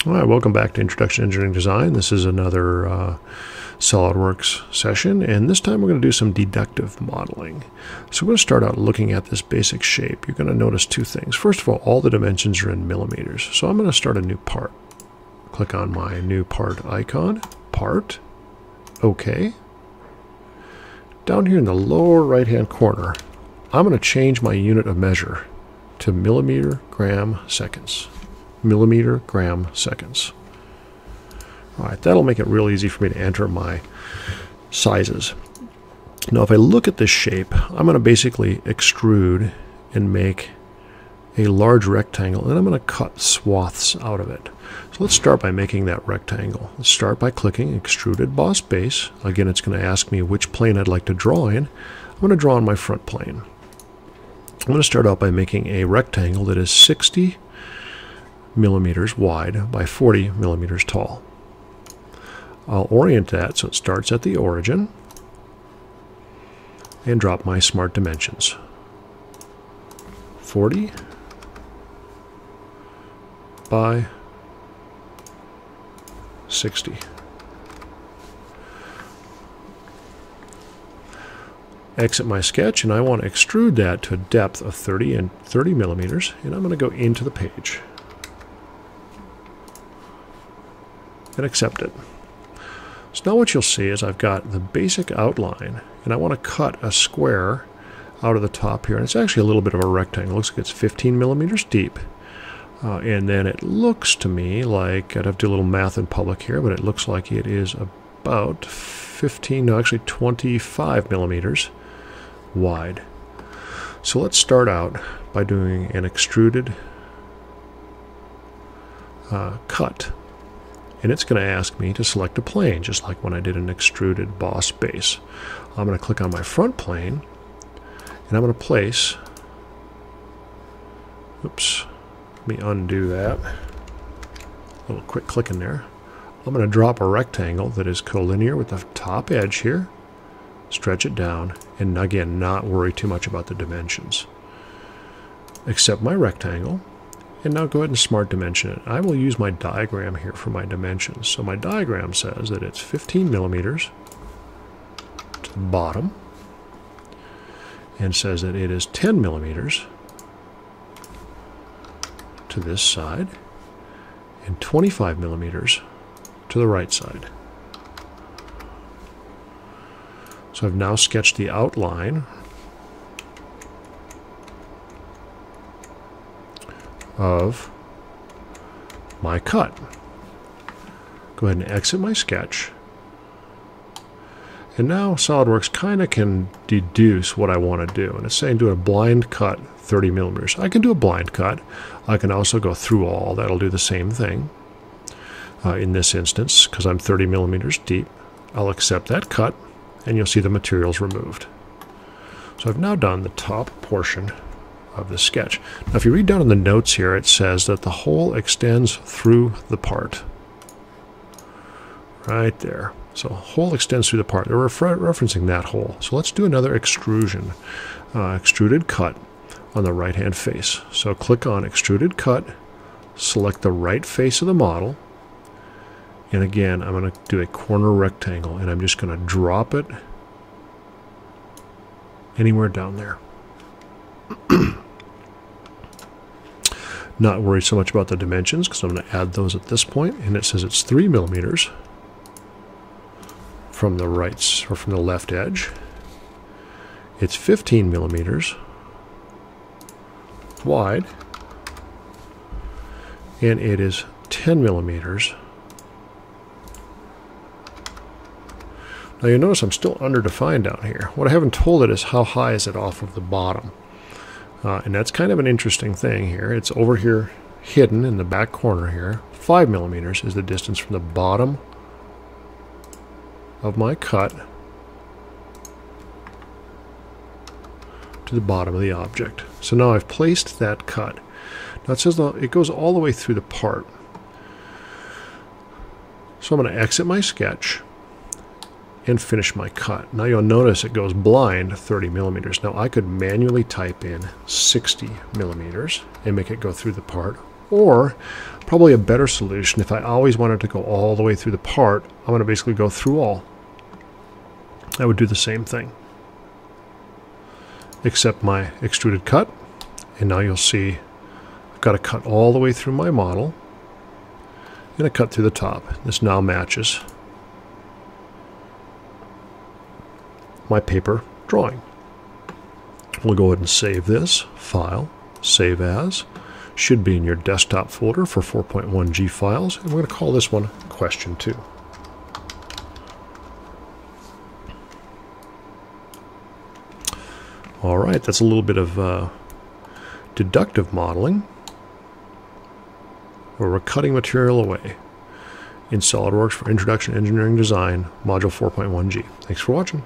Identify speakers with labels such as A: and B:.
A: All right, welcome back to Introduction to Engineering Design. This is another SolidWorks session, and this time we're going to do some deductive modeling. So we're going to start out looking at this basic shape. You're going to notice two things. First of all the dimensions are in millimeters. So I'm going to start a new part. Click on my new part icon, part, OK. Down here in the lower right-hand corner, I'm going to change my unit of measure to millimeter gram seconds. Millimeter gram seconds. All right, that'll make it real easy for me to enter my sizes. Now, if I look at this shape, I'm going to basically extrude and make a large rectangle, and I'm going to cut swaths out of it. So let's start by making that rectangle. Let's start by clicking Extruded Boss Base. Again, it's going to ask me which plane I'd like to draw in. I'm going to draw on my front plane. I'm going to start out by making a rectangle that is 60 millimeters wide by 40 millimeters tall. I'll orient that so it starts at the origin and drop my smart dimensions. 40 by 60. Exit my sketch, and I want to extrude that to a depth of 30 millimeters, and I'm going to go into the page and accept it. So now what you'll see is I've got the basic outline, and I want to cut a square out of the top here, and it's actually a little bit of a rectangle. It looks like it's 15 millimeters deep, and then it looks to me like, I'd have to do a little math in public here, but it looks like it is about 25 millimeters wide. So let's start out by doing an extruded cut. And it's going to ask me to select a plane, just like when I did an extruded boss base. I'm going to click on my front plane, and I'm going to place, oops, let me undo that. A little quick click in there. I'm going to drop a rectangle that is collinear with the top edge here, stretch it down, and again, not worry too much about the dimensions. Accept my rectangle. And now go ahead and smart dimension it. I will use my diagram here for my dimensions. So my diagram says that it's 15 millimeters to the bottom, and says that it is 10 millimeters to this side, and 25 millimeters to the right side. So I've now sketched the outline of my cut. Go ahead and exit my sketch. And now SolidWorks kind of can deduce what I want to do. And it's saying do a blind cut 30 millimeters. I can do a blind cut. I can also go through all. That'll do the same thing. In this instance, because I'm 30 millimeters deep, I'll accept that cut, and you'll see the materials removed. So I've now done the top portion of the sketch. Now if you read down in the notes here, it says that the hole extends through the part. Right there. So hole extends through the part. They're referencing that hole. So let's do another extrusion. Extruded cut on the right hand face. So click on extruded cut, select the right face of the model, and again I'm going to do a corner rectangle, and I'm just going to drop it anywhere down there. Not worried so much about the dimensions because I'm going to add those at this point, and it says it's 3 millimeters from the right or from the left edge. It's 15 millimeters wide, and it is 10 millimeters. Now you'll notice I'm still underdefined down here. What I haven't told it is how high is it off of the bottom. And that's kind of an interesting thing here. It's over here hidden in the back corner here. 5 millimeters is the distance from the bottom of my cut to the bottom of the object. So now I've placed that cut. Now it says it goes all the way through the part. So I'm going to exit my sketch and finish my cut. Now you'll notice it goes blind 30 millimeters. Now I could manually type in 60 millimeters and make it go through the part, Or probably a better solution, if I always wanted to go all the way through the part, I'm going to basically go through all. I would do the same thing, except my extruded cut. And now you'll see I've got to cut all the way through my model and a cut through the top. This now matches my paper drawing. We'll go ahead and save this. File, Save As. Should be in your desktop folder for 4.1G files. And we're going to call this one Question 2. All right, that's a little bit of deductive modeling, where we're cutting material away in SOLIDWORKS for Introduction to Engineering Design, Module 4.1G. Thanks for watching.